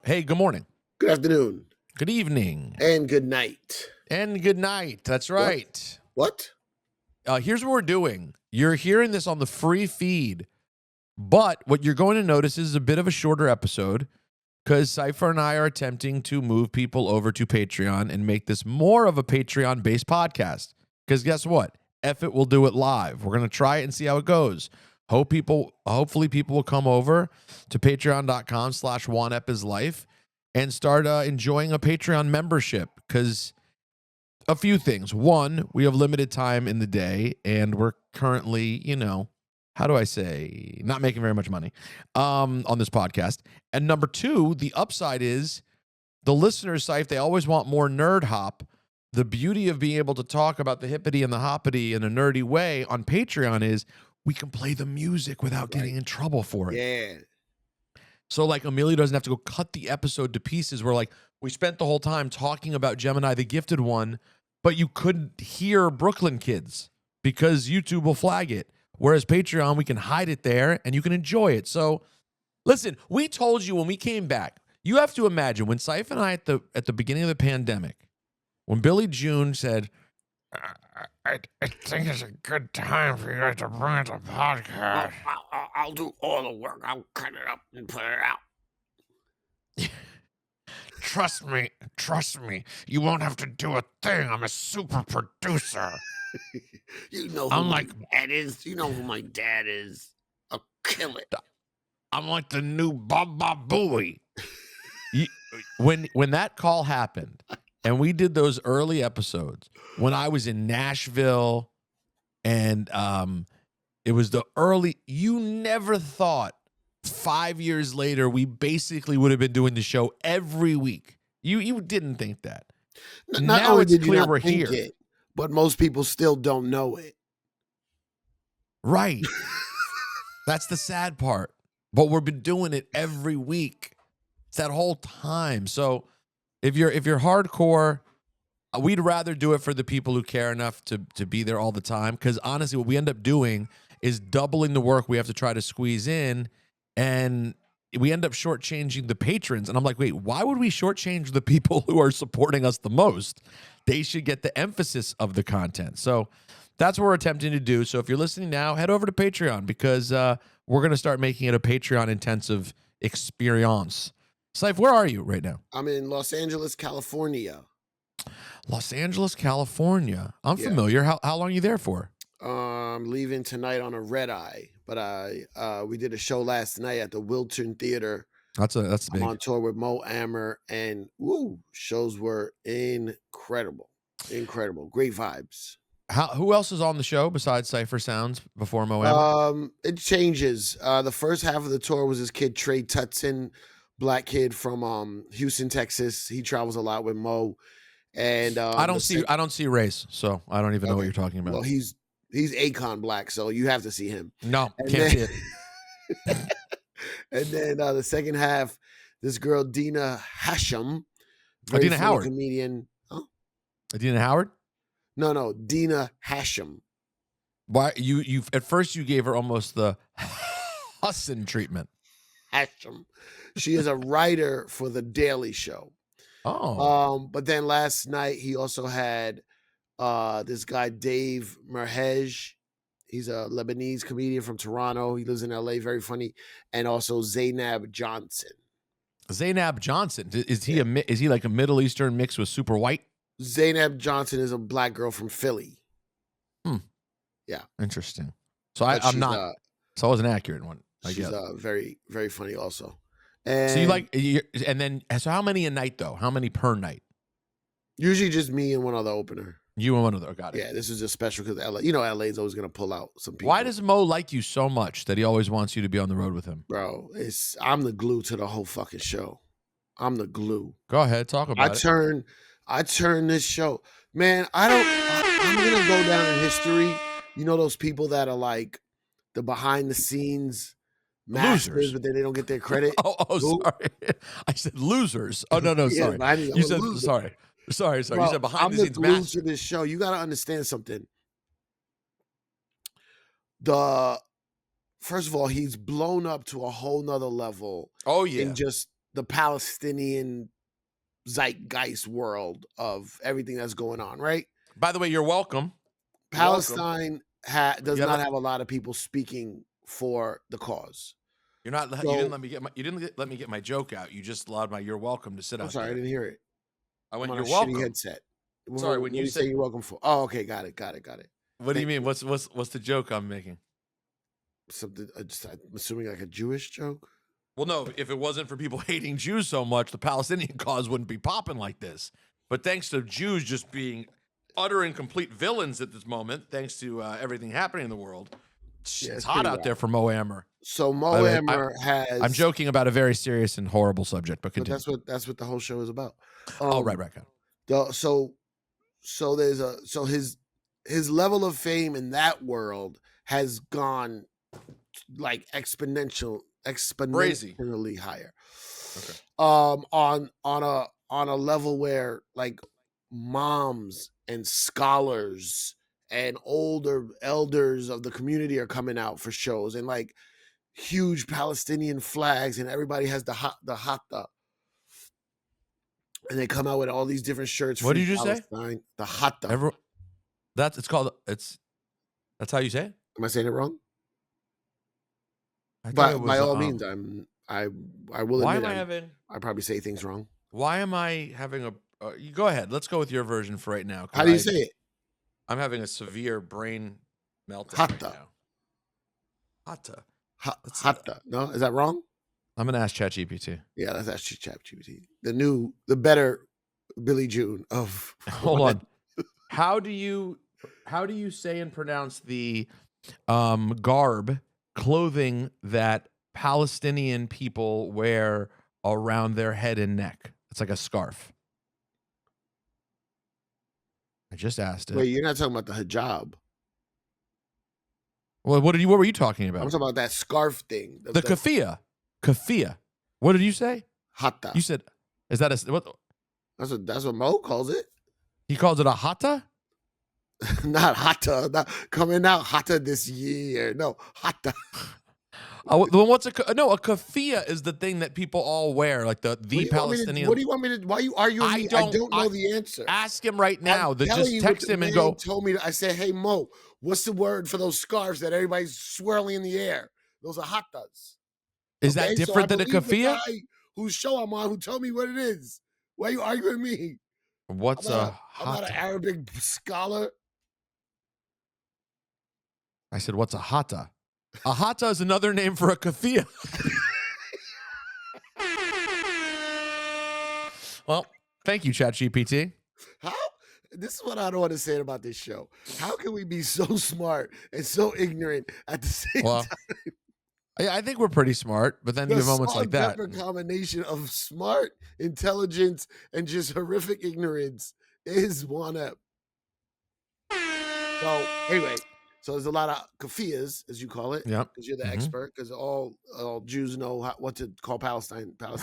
Hey, good morning. Good afternoon. Good evening. And good night. And good night. That's right. What? Here's what we're doing. You're hearing this on the free feed, but what you're going to notice is a bit of a shorter episode because Cipha and I are attempting to move people over to Patreon and make this more of a Patreon-based podcast. Because guess what? F it, we'll do it live. We're going to try it and see how it goes. Hopefully people will come over to patreon.com/OneEpIsLife and start enjoying a Patreon membership because a few things. One, we have limited time in the day and we're currently, how do I say, not making very much money on this podcast. And number two, the upside is the listeners, if they always want more nerd hop. The beauty of being able to talk about the hippity and the hoppity in a nerdy way on Patreon is we can play the music without getting in trouble for it. Yeah. So like Amelia doesn't have to go cut the episode to pieces where like we spent the whole time talking about Gemini, the gifted one, but you couldn't hear Brooklyn Kids because YouTube will flag it. Whereas Patreon, we can hide it there and you can enjoy it. So listen, we told you when we came back, you have to imagine when Cipha and I at the beginning of the pandemic, when Billy June said, I think it's a good time for you guys to bring the podcast. I'll do all the work. I'll cut it up and put it out. Trust me. You won't have to do a thing. I'm a super producer. You know who my dad is. You know who my dad is. I'll kill it. I'm like the new Baba Booey. When that call happened and we did those early episodes when I was in Nashville and it was the early, you never thought 5 years later we basically would have been doing the show every week. You didn't think that. Not now only it's did you clear not we're think here. it, but most people still don't know it. Right. That's the sad part. But we've been doing it every week. It's that whole time. So if you're hardcore, we'd rather do it for the people who care enough to be there all the time. Because honestly, what we end up doing is doubling the work we have to try to squeeze in. And we end up shortchanging the patrons. And I'm like, wait, why would we shortchange the people who are supporting us the most? They should get the emphasis of the content. So that's what we're attempting to do. So if you're listening now, head over to Patreon because we're going to start making it a Patreon intensive experience. Cipha, where are you right now? I'm in Los Angeles, California. Los Angeles, California. I'm familiar. How long are you there for? I'm leaving tonight on a red eye, but we did a show last night at the Wiltern Theater. That's big. I'm on tour with Mo Amer, and shows were incredible. Great vibes. Who else is on the show besides Cypher Sounds before Mo Amer? It changes. The first half of the tour was this kid Trey Tutson, black kid from Houston, Texas. He travels a lot with Mo. And I don't see race, so I don't even know what you're talking about. Well, he's Akon black, so you have to see him. No, can't see it. And then the second half, this girl Dina Hashem, Dina Howard, comedian. Huh? Dina Howard? No, Dina Hashem. Why you at first you gave her almost the Hussin treatment. Hashem. She is a writer for The Daily Show. Oh. But then last night he also had this guy Dave Merhej. He's a Lebanese comedian from Toronto. He lives in LA, very funny, and also Zainab Johnson. Zainab Johnson, is he like a Middle Eastern mix with super white? Zainab Johnson is a black girl from Philly. Yeah, interesting. So I'm not. So I was an accurate one. She's very, very funny also. And so how many a night though? How many per night? Usually just me and one other opener. You and one other, got it. Yeah, this is just special because LA, LA is always gonna pull out some people. Why does Mo like you so much that he always wants you to be on the road with him? Bro, I'm the glue to the whole fucking show. I'm the glue. Go ahead, talk about it. I turn this show. Man, I'm gonna go down in history. You know those people that are like the behind the scenes masters, losers, but then they don't get their credit. Sorry. I said losers. Oh no, sorry. You said sorry. Sorry. Bro, you said behind the scenes glue master. To this show. You got to understand something. First of all, he's blown up to a whole nother level. Oh yeah. In just the Palestinian zeitgeist world of everything that's going on, right? By the way, you're welcome. You're welcome. Palestine does Yeah, not have a lot of people speaking for the cause. You're not. So- you didn't let me get my. You didn't let me get my joke out. You just allowed my. You're welcome to sit I'm out sorry, I there. didn't hear it. I I'm went. on You're a welcome. shitty headset. Sorry, What when do you you say said- you're welcome for? Oh, okay, got it. What do you mean? What's the joke I'm making? Something. I'm assuming like a Jewish joke. Well, no. If it wasn't for people hating Jews so much, the Palestinian cause wouldn't be popping like this. But thanks to Jews just being utter and complete villains at this moment, thanks to everything happening in the world, Yeah, it's it's hot pretty out there for Mo Ammer. So By Mo the way, Ammer has. I'm joking about a very serious and horrible subject, but but continue. that's what the whole show is about. Oh, right. So there's his level of fame in that world has gone like exponentially higher. Okay. On a level where like moms and scholars and older elders of the community are coming out for shows, and like huge Palestinian flags, and everybody has the hatta. And they come out with all these different shirts. What Free did you say? Palestine, the hatta. That's how you say it? Am I saying it wrong? I thought But it was, by all means, I will why admit am I having? I probably say things wrong. Why am I having a? You go ahead. Let's go with your version for right now. How do you say it? I'm having a severe brain meltdown Hatta. right now. Hatta. Hatta. No, is that wrong? I'm gonna ask ChatGPT. Yeah, that's actually ChatGPT. The better Billy June of. Hold on. How do you say and pronounce the garb, clothing that Palestinian people wear around their head and neck? It's like a scarf. I just asked it. Wait, you're not talking about the hijab. Well, what were you talking about? I'm talking about that scarf thing. The kafia. Kafia. What did you say? Hatta. You said, is that what? That's what Mo calls it. He calls it a hatta? Not hatta. Not coming out hatta this year. No, hatta. Then what's a kafia is the thing that people all wear, like the Palestinian. What do you want me to? Why are you arguing? I don't know the answer. Ask him right now. Just text him and go. Told me. I said, "Hey Mo, what's the word for those scarves that everybody's swirling in the air? Those are hattas." Is that different than a kafia? Whose show I'm on? Who told me what it is? Why are you arguing with me? What's I'm not an Arabic scholar. I said, "What's a hatta?" A hatta is another name for a kafia. Well, thank you, ChatGPT. How? This is what I don't want to say about this show. How can we be so smart and so ignorant at the same time? I think we're pretty smart, but then you have moments like that. The combination of smart, intelligence, and just horrific ignorance is one up. So anyway. So there's a lot of kafias, as you call it, because you're the expert. Because all Jews know what to call Palestinian things.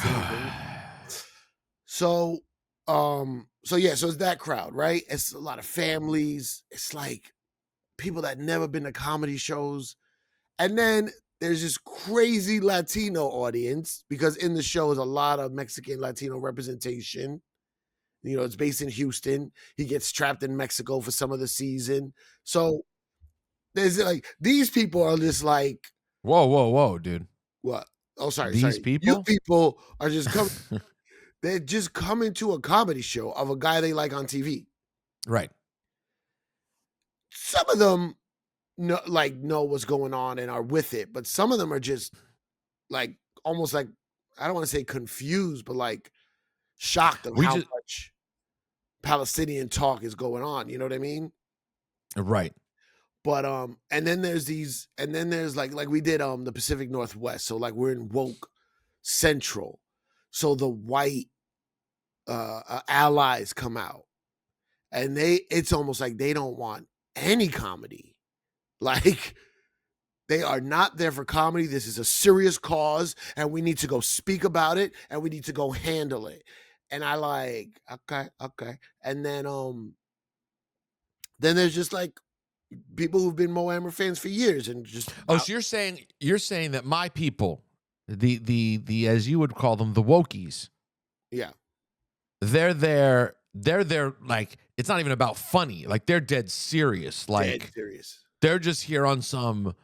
So it's that crowd, right? It's a lot of families. It's like people that never been to comedy shows, and then there's this crazy Latino audience because in the show is a lot of Mexican Latino representation. You know, it's based in Houston. He gets trapped in Mexico for some of the season, so. There's like these people are just like whoa, dude. What? Oh, sorry. These people? You people are just coming. They're just coming to a comedy show of a guy they like on TV. Right. Some of them know what's going on and are with it, but some of them are just like almost like I don't want to say confused, but like shocked of how much Palestinian talk is going on. You know what I mean? Right. But and then there's like we did the Pacific Northwest, so like we're in woke central, so the white allies come out, and it's almost like they don't want any comedy, like they are not there for comedy. This is a serious cause, and we need to go speak about it, and we need to go handle it. And I like okay, and then there's just like. People who've been Mo Ammer fans for years and just so you're saying that my people the as you would call them, the wokies. Yeah. They're there. They're there. Like, it's not even about funny. Like, they're dead serious. Like, Dead serious. they're just here on some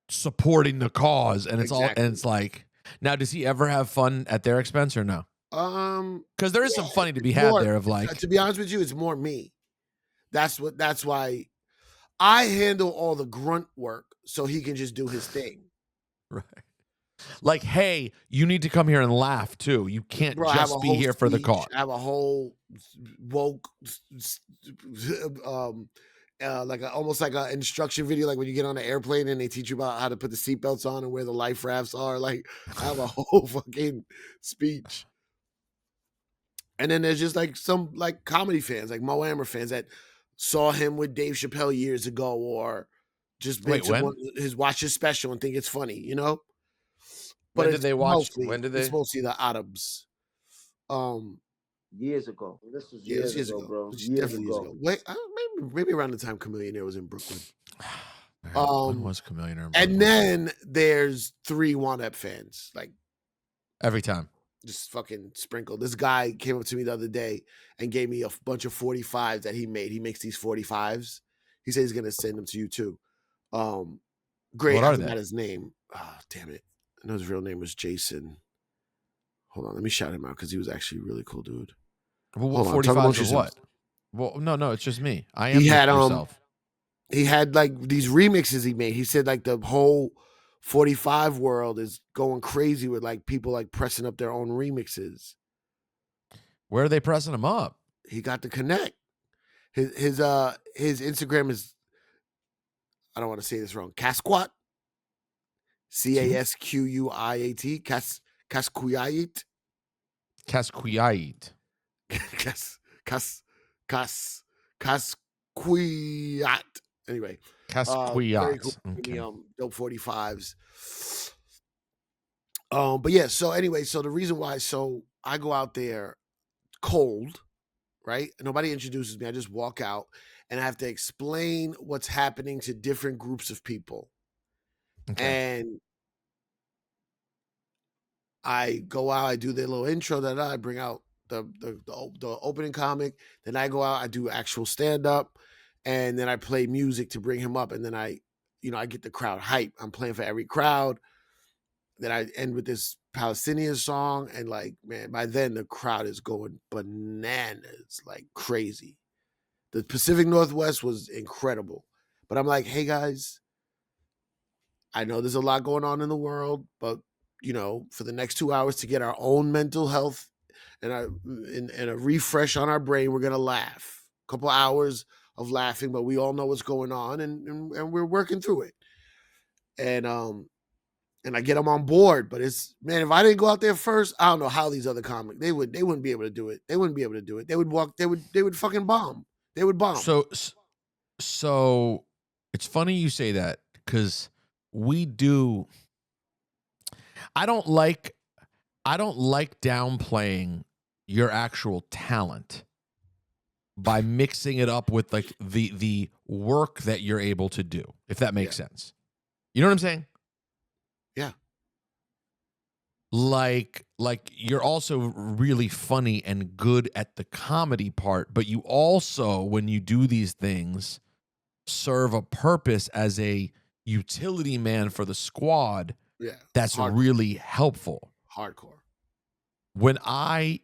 supporting the cause, and it's all. Exactly. And it's like, now, does he ever have fun at their expense or no? Because there is some funny to be had there. Of like, to be honest with you, it's more me. That's why I handle all the grunt work so he can just do his thing. right. Like, hey, you need to come here and laugh too. You can't just be here for the cause. I have a whole woke, like almost like an instruction video, like when you get on an airplane and they teach you about how to put the seatbelts on and where the life rafts are. Like, I have a whole fucking speech. And then there's just like some like comedy fans, like Mo Amer fans that saw him with Dave Chappelle years ago, or just been to watch his special and think it's funny, you know. But when did they watch? Mostly, when did they? It's mostly the Arabs. Years ago. This was years ago, bro. Years ago. Wait, maybe around the time Chameleonaire was in Brooklyn. When was Chameleonaire in Brooklyn? And then there's 3 Juan fans, like every time. Just fucking sprinkled. This guy came up to me the other day and gave me a bunch of 45s that he made. He makes these 45s. He said he's gonna send them to you too. Great. What I are forgot they? his name. Oh, damn it. I know his real name was Jason. Hold on, let me shout him out because he was actually a really cool dude. Well, what 45s of what? Well, no, it's just me. I am yourself. He had like these remixes he made. He said like the whole 45 world is going crazy with like people like pressing up their own remixes. Where are they pressing them up? He got to connect. His Instagram is, I don't want to say this wrong, Casquat. Casquat. Casquat. Casquiat. Casquiat. Anyway. Casquiat. Okay. Dope 45s. But yeah, so anyway, so the reason why, so I go out there cold, right? Nobody introduces me. I just walk out and I have to explain what's happening to different groups of people. Okay. And I go out, I do their little intro, that I bring out the opening comic. Then I go out, I do actual stand-up, and then I play music to bring him up. And then I get the crowd hype. I'm playing for every crowd. Then I end with this Palestinian song, and like, man, by then the crowd is going bananas, like crazy. The Pacific Northwest was incredible. But I'm like, hey guys, I know there's a lot going on in the world, but for the next 2 hours to get our own mental health and a refresh on our brain, we're gonna laugh. A couple hours of laughing, but we all know what's going on, and we're working through it. And I get them on board, but it's, man, if I didn't go out there first, I don't know how these other comics they wouldn't be able to do it. They wouldn't be able to do it. They would fucking bomb. They would bomb. So it's funny you say that, because we do. I don't like downplaying your actual talent by mixing it up with like the work that you're able to do, if that makes sense. You know what I'm saying? Yeah. Like you're also really funny and good at the comedy part, but you also, when you do these things, serve a purpose as a utility man for the squad. Yeah. That's really helpful. Hardcore. I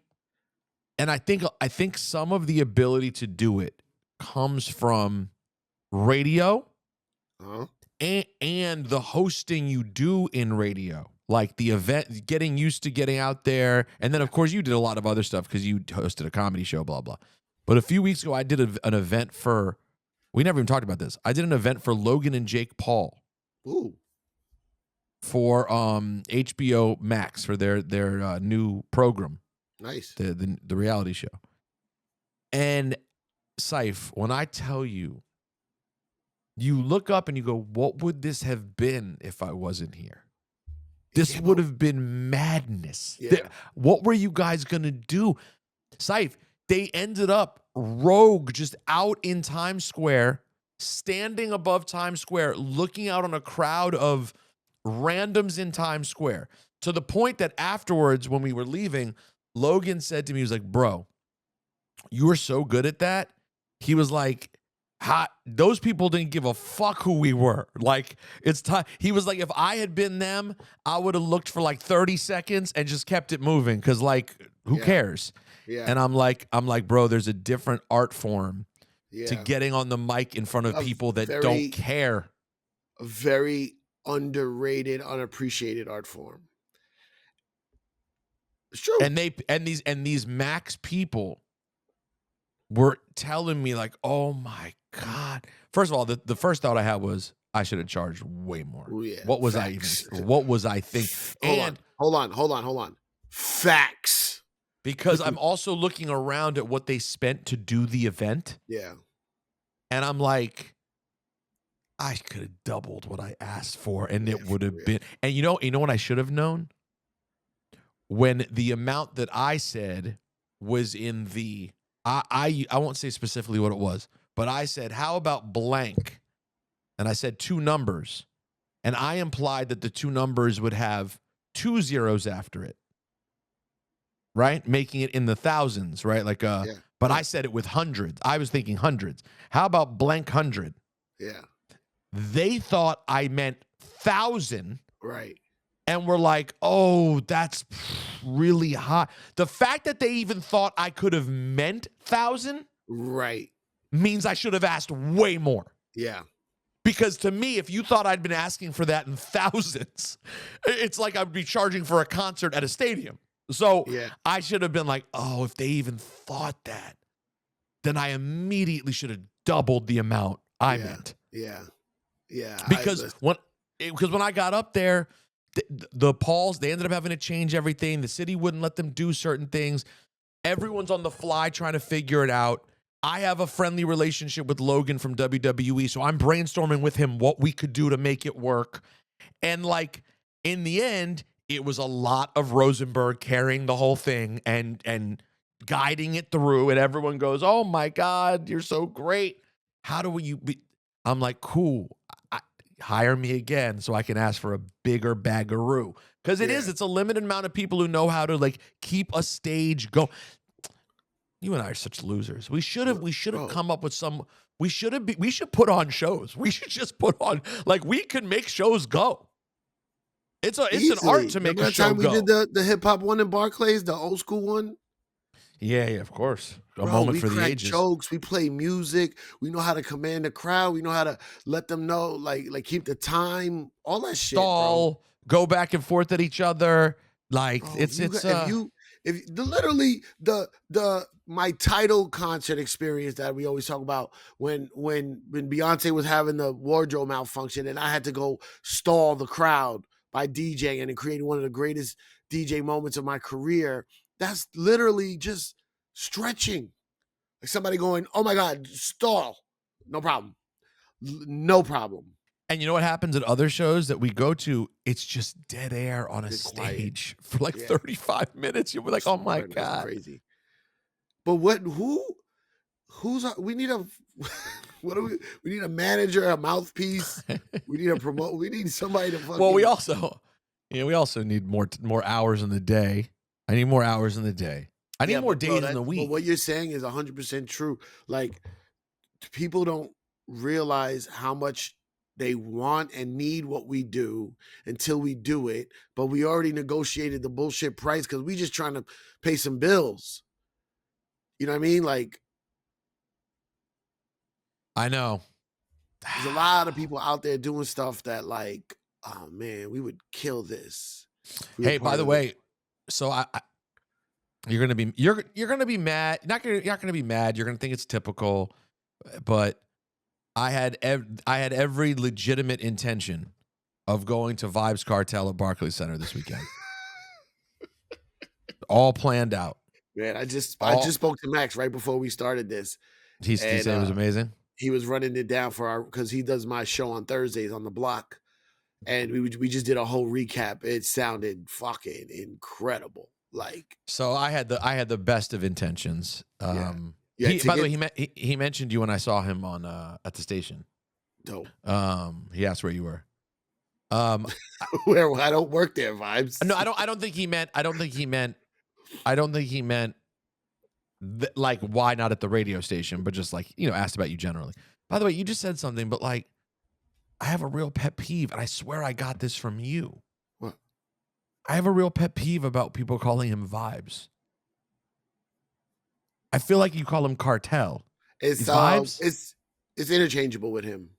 think some of the ability to do it comes from radio and the hosting you do in radio, like the event, getting used to getting out there. And then, of course, you did a lot of other stuff because you hosted a comedy show, blah, blah. But a few weeks ago, I did an event for, we never even talked about this. I did an event for Logan and Jake Paul. Ooh. For HBO Max, for their new program. Nice. The reality show. And Cipha, when I tell you, you look up and you go, what would this have been if I wasn't here? This would have been madness. Yeah. What were you guys going to do? Cipha, they ended up rogue, just out in Times Square, standing above Times Square, looking out on a crowd of randoms in Times Square, To the point that afterwards, when we were leaving, Logan said to me, he was like, bro, you were so good at that. He was like, those people didn't give a fuck who we were. Like, it's time. He was like, if I had been them, I would have looked for like 30 seconds and just kept it moving. Cause like, who cares? Yeah. And I'm like, bro, there's a different art form Yeah. to getting on the mic in front of people that don't care. A very underrated, unappreciated art form. It's true. And these Max people were telling me like, oh my God. First of all, the first thought I had was I should have charged way more. Ooh, yeah. What was Facts. what was I thinking? Hold on. Facts. Because I'm also looking around at what they spent to do the event. Yeah. And I'm like, I could have doubled what I asked for, and it would have been. And you know what I should have known? When the amount that I said was in the, I won't say specifically what it was, but I said, how about blank? And I said 2 numbers. And I implied that the 2 numbers would have 2 zeros after it. Right? Making it in the thousands, right? Like, but I said it with hundreds. I was thinking hundreds. How about blank 100? Yeah. They thought I meant 1,000. Right. And were like, oh, that's really high. The fact that they even thought I could have meant 1,000 right means I should have asked way more. Yeah. Because to me, if you thought I'd been asking for that in thousands, it's like I would be charging for a concert at a stadium. So I should have been like, oh, if they even thought that, then I immediately should have doubled the amount I meant. Yeah. Yeah. Because when I got up there, the Pauls, they ended up having to change everything. The city wouldn't let them do certain things. Everyone's on the fly trying to figure it out. I have a friendly relationship with Logan from WWE, so I'm brainstorming with him what we could do to make it work. And like in the end, it was a lot of Rosenberg carrying the whole thing and guiding it through. And everyone goes, "Oh my God, you're so great. How do you be?" I'm like, cool. Hire me again so I can ask for a bigger bagaroo. Because it's a limited amount of people who know how to like keep a stage go. You and I are such losers. We should have come up with some. We should put on shows. We should just put on, like, we can make shows go. It's an art to make a show go. We did the hip hop one in Barclays, the old school one. Yeah, of course. A moment for the ages. Jokes. We play music. We know how to command the crowd. We know how to let them know, like keep the time. All that shit. Stall, go back and forth at each other. Like literally my title concert experience that we always talk about when Beyonce was having the wardrobe malfunction and I had to go stall the crowd by DJing and creating one of the greatest DJ moments of my career. That's literally just stretching. Like somebody going, "Oh my God, stall." No problem. No problem. And you know what happens at other shows that we go to? It's just dead air on a stage for like 35 minutes. You're like, "Oh my God." That's crazy. But we need a we need a manager, a mouthpiece. We need a promote. We need somebody to fucking. Well, we also need more hours in the day. I need more hours in the day. I need more days in the week. But what you're saying is 100% true. Like, people don't realize how much they want and need what we do until we do it. But we already negotiated the bullshit price because we just trying to pay some bills. You know what I mean? Like, I know. There's a lot of people out there doing stuff that, like, oh man, we would kill this. Hey, by the way, so you're gonna be mad. You're not gonna be mad. You're gonna think it's typical, but I had every legitimate intention of going to Vibes Cartel at Barclays Center this weekend. All planned out. Man, I just spoke to Max right before we started this. He said it was amazing. He was running it down because he does my show on Thursdays on the block, and we just did a whole recap. It sounded fucking incredible. Like, so I had the best of intentions. By the way, he mentioned you when I saw him on at the station. Dope. He asked where you were. Where I don't work there vibes. No, I don't think he meant. I don't think he meant. Like, why not at the radio station, but just like, asked about you generally. By the way, you just said something, but like, I have a real pet peeve, and I swear I got this from you. What? I have a real pet peeve about people calling him Vibes. I feel like you call him Cartel. It's Vibes? It's interchangeable with him.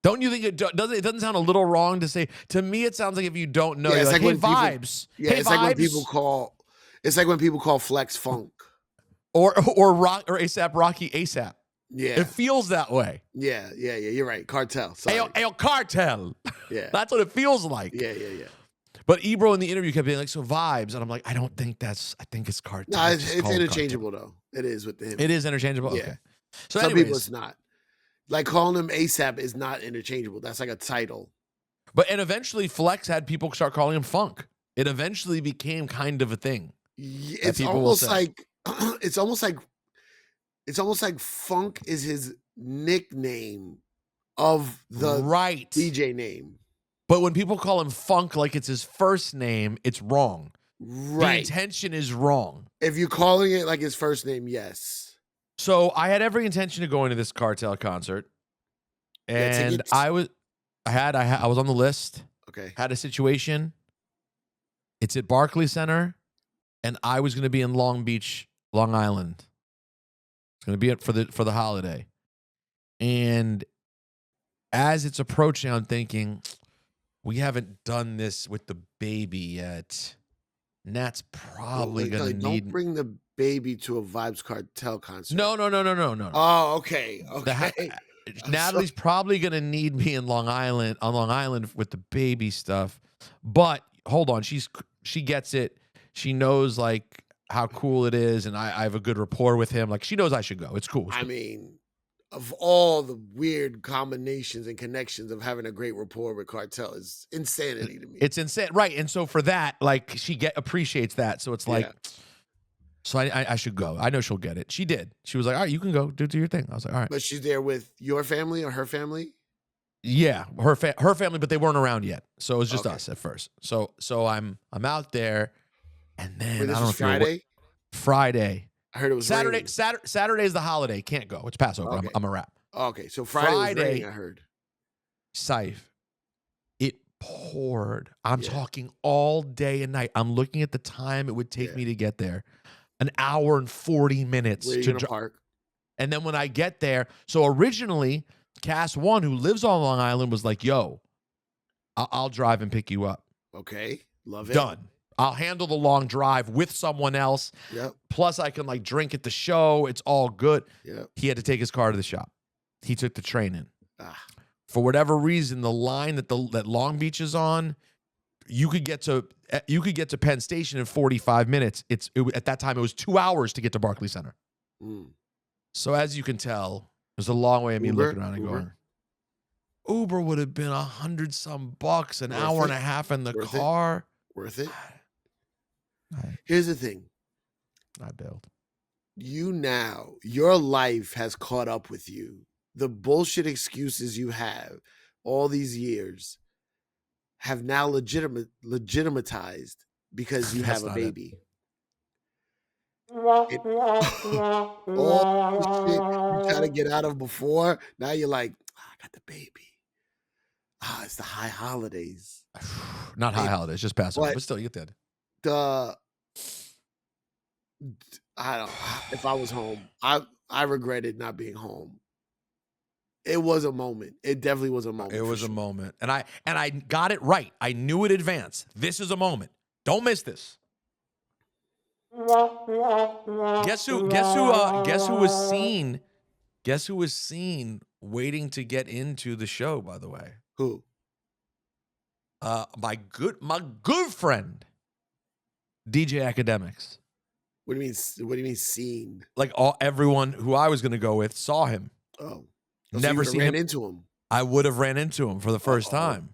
Don't you think it doesn't sound a little wrong to say? To me, it sounds like if you don't know, Yeah, you're it's like, like hey, when people- Vibes. Yeah, Hey, it's like when Vibes. people call. It's like when people call Flex Funk. or rock or ASAP Rocky ASAP. Yeah, It feels that way. yeah. You're right. Cartel. Sorry. Ayo, Cartel. Yeah, That's what it feels like. yeah. But Ebro in the interview kept being like, so Vibes. And I'm like, I think it's Cartel. No, it's Just call it interchangeable though. It is with him. Cartel. It is interchangeable? Yeah. Okay. So Some anyways, people it's not. Like calling him ASAP is not interchangeable. That's like a title. and eventually Flex had people start calling him Funk. It eventually became kind of a thing. It's people will almost say. like it's almost like Funk is his nickname of the Right. DJ name. But when people call him Funk like it's his first name, it's wrong. The Right. intention is wrong. If you're calling it like his first name, yes. So I had every intention of going to this Cartel concert, and tickets? I was on the list. Okay. Had a situation. It's at Barclays Center, and I was going to be in Long Beach, Long Island. It's going to be it for the holiday, and as it's approaching, I'm thinking, we haven't done this with the baby yet. Nat's probably Wait, going to don't need. bring the baby to a Vibes Cartel concert. No. Oh, okay. The ha- Okay. Natalie's probably gonna need me on Long Island with the baby stuff. But hold on, she gets it. She knows like how cool it is, and I have a good rapport with him. Like she knows I should go. It's cool. I mean, of all the weird combinations and connections of having a great rapport with Cartel is insanity to me. It's insane, right? And so for that, like she appreciates that. So it's like, Yeah. so I should go. I know she'll get it. She did. She was like, all right, you can go do your thing. I was like, all right. But she's there with your family or her family? Yeah, her family, but they weren't around yet, so it was just Okay. us at first. So I'm out there, and then Wait, this I don't know was if you're Friday? Friday. I heard it was Saturday. raining. Saturday's the holiday. Can't go. It's Passover. Okay. I'm a wrap. Okay, so Friday was raining, I heard. Scythe. It poured. I'm Yeah. talking all day and night. I'm looking at the time it would take Yeah. me to get there. An hour and 40 minutes Where are you to gonna park? And then when I get there, so originally, Cass One, who lives on Long Island, was like, yo, I'll drive and pick you up. Okay, love it. Done. I'll handle the long drive with someone else. Yep, Plus, I can like drink at the show. It's all good. yep. He had to take his car to the shop. He took the train in. Ah, For whatever reason, the line that Long Beach is on, you could get to Penn Station in 45 minutes. At that time it was 2 hours to get to Barclays Center. mm. So as you can tell, there's a long way of me Uber? looking around and Uber? going, Uber would have been $100-some, an Worth hour and it? a half in the Worth it? car. Worth it? I Here's the thing. bailed. Your life has caught up with you. The bullshit excuses you have all these years have now legitimatized because you That's have a not it. baby. All the shit you try to get out of before, now you're like, I got the baby. It's the high holidays. Not high It- holidays, just Passover. but- But still, you get that. I don't. If I was home, I regretted not being home. It was a moment. It definitely was a moment. It for was a sure. moment, and I got it right. I knew in advance. This is a moment. Don't miss this. Guess who was seen? Guess who was seen waiting to get into the show? By the way, Who? my good friend, DJ Academics. What do you mean? What do you mean seen? Like everyone who I was going to go with saw him. Oh, Never so you seen ran him. into him. I would have ran into him for the first Uh-oh. time.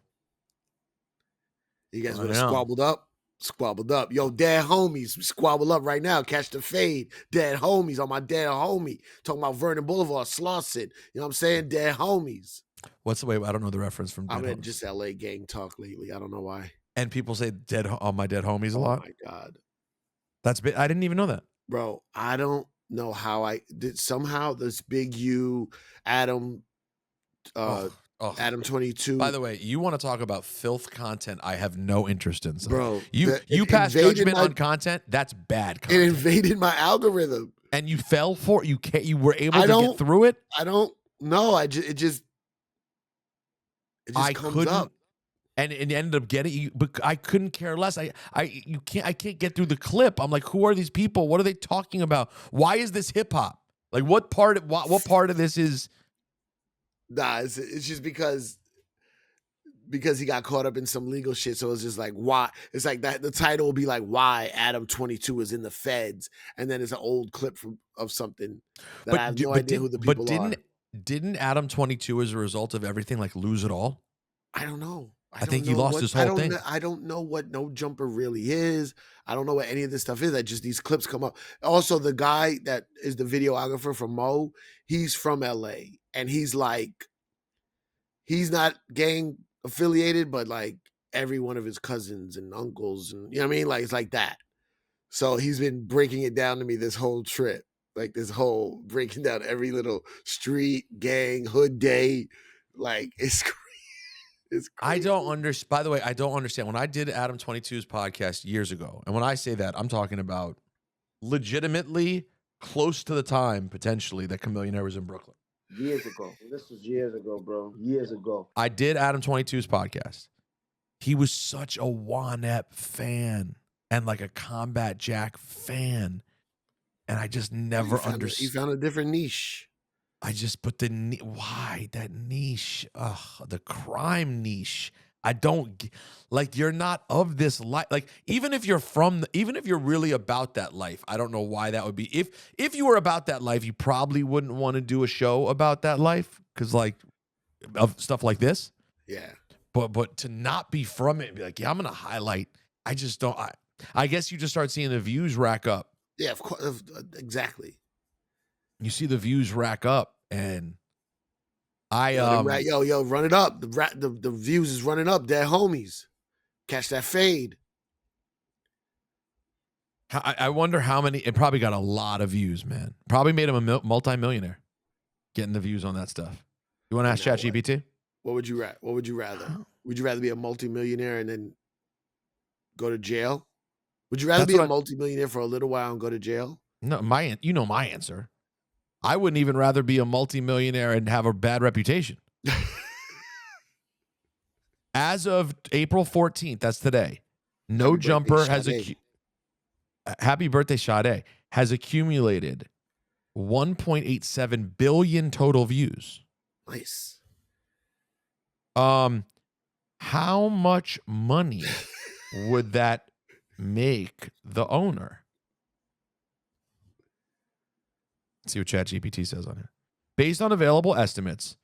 You guys I would have know. squabbled up. Squabbled up. Yo, dead homies, squabble up right now. Catch the fade. Dead homies on my dead homie. Talking about Vernon Boulevard, Slauson. You know what I'm saying? Dead homies. What's the way? I don't know the reference from I'm Dead in Homies. just LA gang talk lately. I don't know why. And people say my dead homies a Oh lot. my God. I didn't even know that. Bro, I don't know how I did. Somehow this Big U, Adam, Oh. Adam 22. By the way, you want to talk about filth content? I have no interest in. Bro, you it pass invaded judgment my- on content. That's bad It content. invaded my algorithm. And you fell for it. You were able I to don't- get through it. I don't know. It just I comes couldn't, up. and it ended up getting you. But I couldn't care less. I can't get through the clip. I'm like, who are these people? What are they talking about? Why is this hip hop? Like, what part of this is? Nah, it's just because he got caught up in some legal shit. So it's just like, why? It's like that. The title will be like, why Adam 22 is in the feds, and then it's an old clip of something that I have no idea who the people are. Didn't Adam 22 as a result of everything like lose it all? I don't know. I think he lost his whole thing. I don't know what No Jumper really is. I don't know what any of this stuff is. Just these clips come up. Also, the guy that is the videographer for Mo, he's from LA, and he's like, he's not gang affiliated, but like every one of his cousins and uncles, and you know what I mean? Like, it's like that. So he's been breaking it down to me this whole trip. Like this whole breaking down every little street, gang, hood day. Like it's crazy. It's crazy. I don't understand. By the way, I don't understand. When I did Adam 22's podcast years ago, and when I say that, I'm talking about legitimately close to the time, potentially, that Chamillionaire was in Brooklyn. Years ago. This was years ago, bro. Years ago. I did Adam 22's podcast. He was such a Juan fan and like a Combat Jack fan. And I just never understood. He found a different niche. Why that niche? The crime niche. I don't like. You're not of this life. Like even if you're really about that life, I don't know why that would be. If you were about that life, you probably wouldn't want to do a show about that life because like of stuff like this. Yeah. But to not be from it and be like, yeah, I'm gonna highlight. I just don't. I guess you just start seeing the views rack up. Yeah, of course, exactly. You see the views rack up, and yo, run it up. The views is running up. Dead homies, catch that fade. I wonder how many. It probably got a lot of views, man. Probably made him a multi-millionaire. Getting the views on that stuff. You want to ask ChatGPT? What would you rather? Would you rather be a multimillionaire and then go to jail? Would you rather be a multimillionaire for a little while and go to jail? No, my answer. I wouldn't even rather be a multimillionaire and have a bad reputation. As of April 14th, that's today. No Jumper has Happy birthday, Sade, has accumulated 1.87 billion total views. Nice. How much money would that make the owner? Let's see what ChatGPT says on here. Based on available estimates,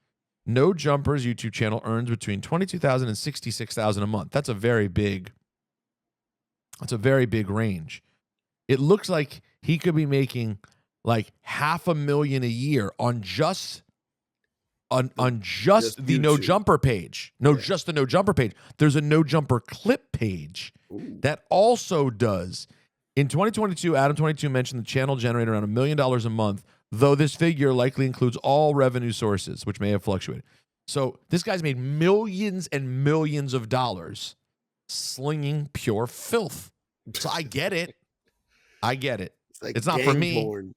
No Jumper's YouTube channel earns between $22,000 and $66,000 a month. That's a very big range. It looks like he could be making like $500,000 a year on just the No Jumper page. Just the No Jumper page. There's a No Jumper clip page that also does. In 2022, Adam 22 mentioned the channel generated around $1 million a month, though this figure likely includes all revenue sources, which may have fluctuated. So this guy's made millions and millions of dollars slinging pure filth. So I get it. It's not for me. Porn.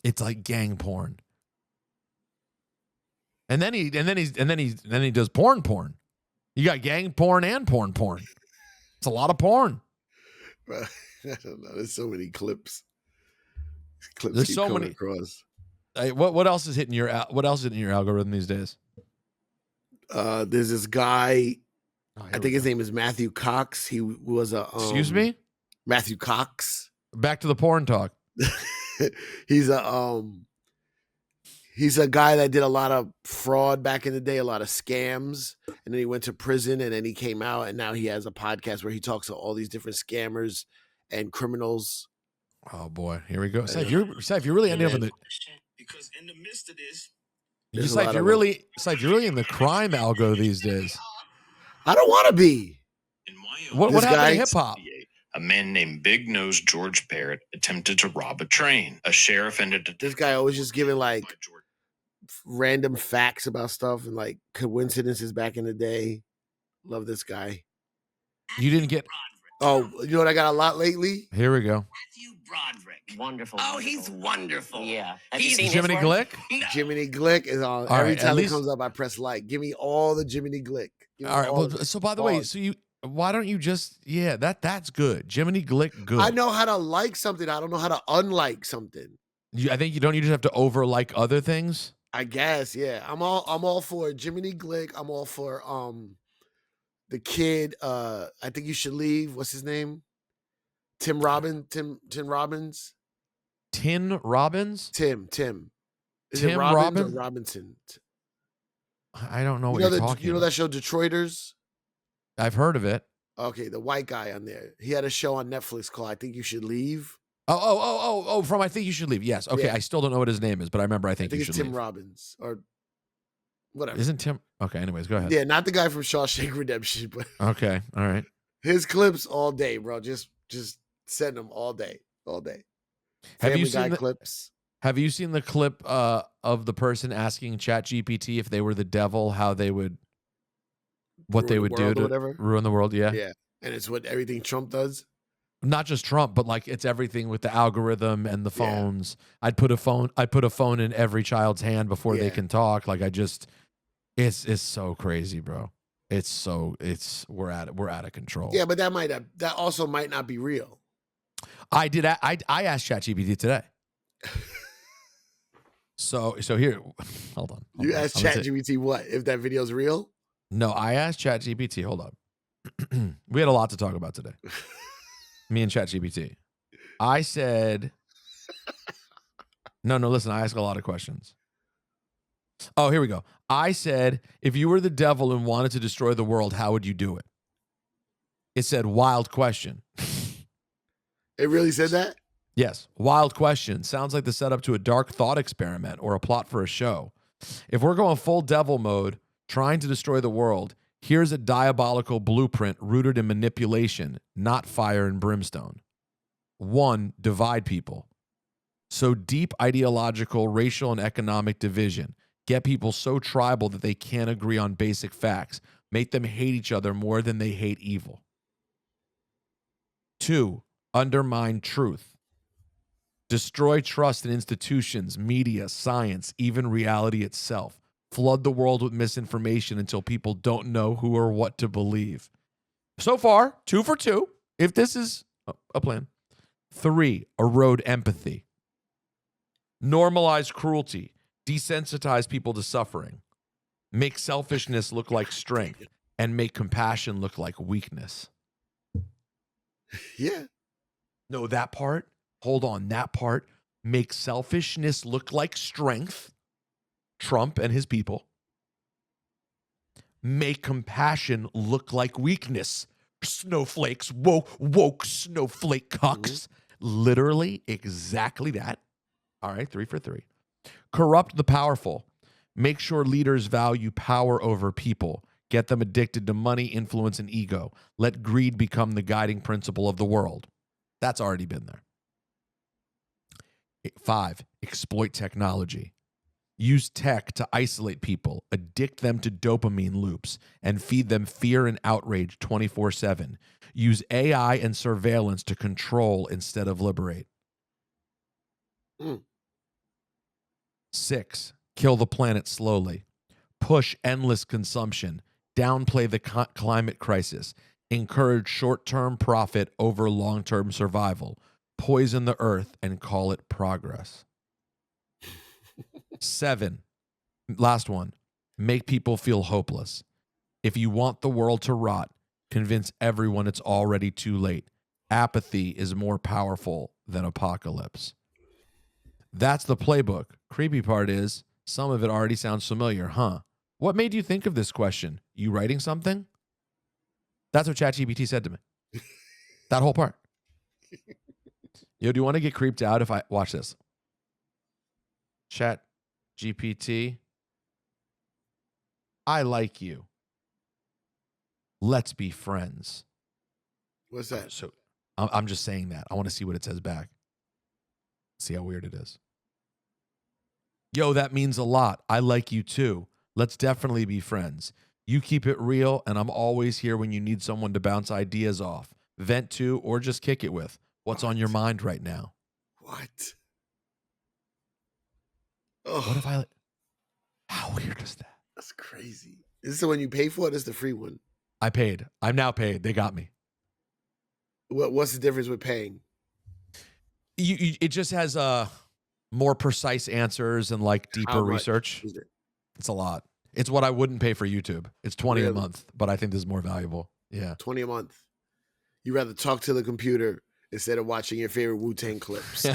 It's like gang porn. And then he does porn. You got gang porn and porn. It's a lot of porn. Bro, I don't know. There's so many clips. There's keep so coming many across. What else is hitting your algorithm these days? There's this guy. I think his name is Matthew Cox. He was a excuse me, Matthew Cox. Back to the porn talk. He's a guy that did a lot of fraud back in the day, a lot of scams, and then he went to prison, and then he came out, and now he has a podcast where he talks to all these different scammers and criminals. Oh boy, here we go. If you're really ending up in the because in the midst of this, There's a lot of You're really in the crime algo these days. I don't want to be. In Wyoming, What happened guy- to hip hop? a man named Big Nose George Barrett attempted to rob a train. A sheriff ended up. This guy always just giving like random facts about stuff and like coincidences back in the day. Love this guy. You didn't get. Oh, you know what I got a lot lately? Here we go. Matthew Broderick. Wonderful. Oh, he's wonderful. Yeah. Have you He's seen Jiminy his work? Glick. Jiminy Glick is on. All Every right, at time it least- comes up, I press like. Give me all the Jiminy Glick. Give me All right. all Well, of it. so by the way, Pause. why don't you just that's good. Jiminy Glick, good. I know how to like something. I don't know how to unlike something. I think you just have to over like other things. I guess, yeah. I'm all for Jiminy Glick. I'm all for the kid. I think you should leave. What's his name? Tim Robbins. Tim Robbins. Tin Robbins. Tim. Is Tim it Robbins Robbins? or Robinson? I don't know You what know you're that talking. you know about. that show Detroiters? I've heard of it. Okay, the white guy on there. He had a show on Netflix called I Think You Should Leave. Oh, from I Think You Should Leave. Yes. Okay. Yeah. I still don't know what his name is, but I remember I I think, think you it's should Tim leave. Robbins or whatever. Isn't Tim? Okay. Anyways, go ahead. Yeah, not the guy from Shawshank Redemption, but Okay. All right. his clips all day, bro. Just send them all day. Have you Family Guy seen the- clips? Have you seen the clip of the person asking ChatGPT if they were the devil, what they Ruin would the do world or to whatever? ruin the world? Yeah. Yeah. And it's what everything Trump does. Not just Trump, but like it's everything with the algorithm and the Yeah. phones. I'd put a phone in every child's hand before they Yeah. can talk. Like it's so crazy, bro. We're out of control. Yeah, but that also might not be real. I asked ChatGPT today. So here, hold on. You asked I'm gonna say- ChatGPT what? If that video's real? No, I asked ChatGPT. Hold on. We had a lot to talk about today. Me and ChatGPT. I said, no, listen, I ask a lot of questions. Oh, here we go. I said, if you were the devil and wanted to destroy the world, how would you do it? It said, wild question. It really said that? Yes, wild question. Sounds like the setup to a dark thought experiment or a plot for a show. If we're going full devil mode, trying to destroy the world, here's a diabolical blueprint rooted in manipulation, not fire and brimstone. 1, divide people. So deep ideological, racial, and economic division. Get people so tribal that they can't agree on basic facts. Make them hate each other more than they hate evil. 2, undermine truth. Destroy trust in institutions, media, science, even reality itself. Flood the world with misinformation until people don't know who or what to believe. So far, 2 for 2, if this is a plan. 3, erode empathy. Normalize cruelty. Desensitize people to suffering. Make selfishness look like strength. And make compassion look like weakness. Yeah. No, that part. Hold on, that part. Make selfishness look like strength. Trump and his people. Make compassion look like weakness. Snowflakes, woke snowflake cucks. Literally exactly that. All right, 3 for 3. Corrupt the powerful. Make sure leaders value power over people. Get them addicted to money, influence, and ego. Let greed become the guiding principle of the world. That's already been there. 5, exploit technology. Use tech to isolate people, addict them to dopamine loops, and feed them fear and outrage 24/7. Use AI and surveillance to control instead of liberate. 6, kill the planet slowly. Push endless consumption. Downplay the climate crisis. Encourage short-term profit over long-term survival. Poison the earth and call it progress. 7, last one, make people feel hopeless. If you want the world to rot, convince everyone it's already too late. Apathy is more powerful than apocalypse. That's the playbook. Creepy part is, some of it already sounds familiar, huh? What made you think of this question? You writing something? That's what ChatGPT said to me. That whole part. Yo, do you want to get creeped out if I watch this? ChatGPT, I like you. Let's be friends. What's that? So I'm just saying that. I want to see what it says back. See how weird it is. Yo, that means a lot. I like you too. Let's definitely be friends. You keep it real, and I'm always here when you need someone to bounce ideas off, vent to, or just kick it with. What's on your mind right now? What? What if I... How weird is that? That's crazy. Is this the one you pay for? This is the free one. I paid. I'm now paid. They got me. What's the difference with paying? It just has more precise answers and like How deeper much research. is it? It's a lot. It's what I wouldn't pay for YouTube. It's 20 a Really? month, but I think this is more valuable. Yeah. 20 a month. You rather talk to the computer instead of watching your favorite Wu-Tang clips.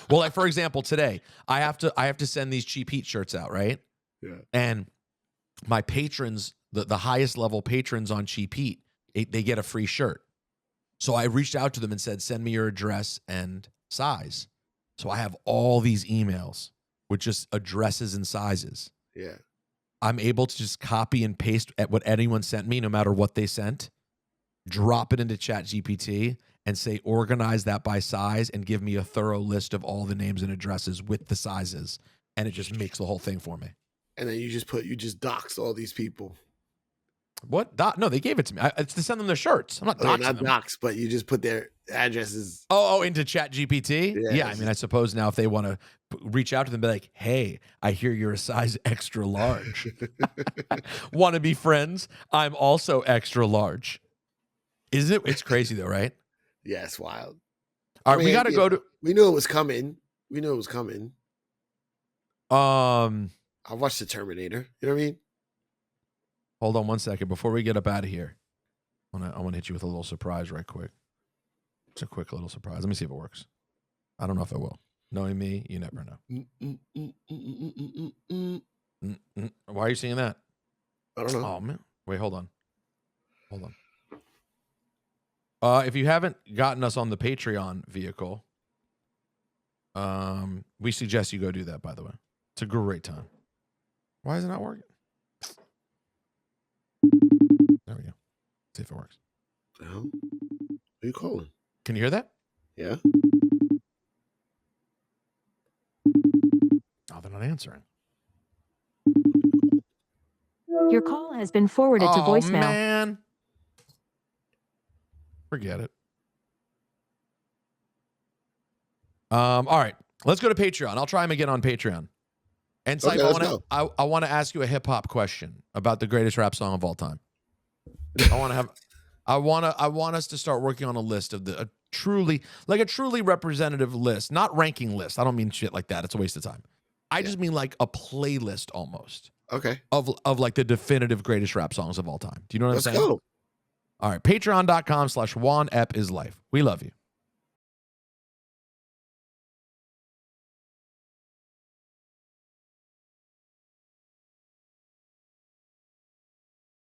Well, like for example, today I have to send these Cheap Heat shirts out, right? Yeah. And my patrons, the highest level patrons on Cheap Heat, they get a free shirt. So I reached out to them and said, send me your address and size. So I have all these emails with just addresses and sizes. Yeah. I'm able to just copy and paste at what anyone sent me, no matter what they sent, drop it into ChatGPT and say, organize that by size and give me a thorough list of all the names and addresses with the sizes. And it just makes the whole thing for me. And then you just doxed all these people. What? No, they gave it to me. It's to send them their shirts. I'm not Okay, doxing not them. dox, but you just put their addresses. Oh, into ChatGPT? Yeah, Yeah, I mean, I suppose now if they want to reach out to them, be like, hey, I hear you're a size extra large. Want to be friends? I'm also extra large. Isn't it? It's crazy though, right? Yeah, it's wild. All right, I mean, we got to go to... We knew it was coming. I watched the Terminator. You know what I mean? Hold on one second. Before we get up out of here, I want to hit you with a little surprise right quick. It's a quick little surprise. Let me see if it works. I don't know if it will. Knowing me, you never know. Why are you seeing that? I don't know. Oh, man. Wait, hold on. If you haven't gotten us on the Patreon vehicle, we suggest you go do that, by the way. It's a great time. Why is it not working? There we go. See if it works. The hell? Who are you calling? Can you hear that? Yeah. Oh, they're not answering. Your call has been forwarded to voicemail. Oh, man. Forget it. All right. Let's go to Patreon. I'll try him again on Patreon. And Okay, Cipha, I want to ask you a hip hop question about the greatest rap song of all time. I want us to start working on a list of a truly representative list, not ranking list. I don't mean shit like that. It's a waste of time. I just mean like a playlist almost. Okay. Of like the definitive greatest rap songs of all time. Do you know what I'm saying? Let's go. All right. Patreon.com/Juan Ep is life. We love you.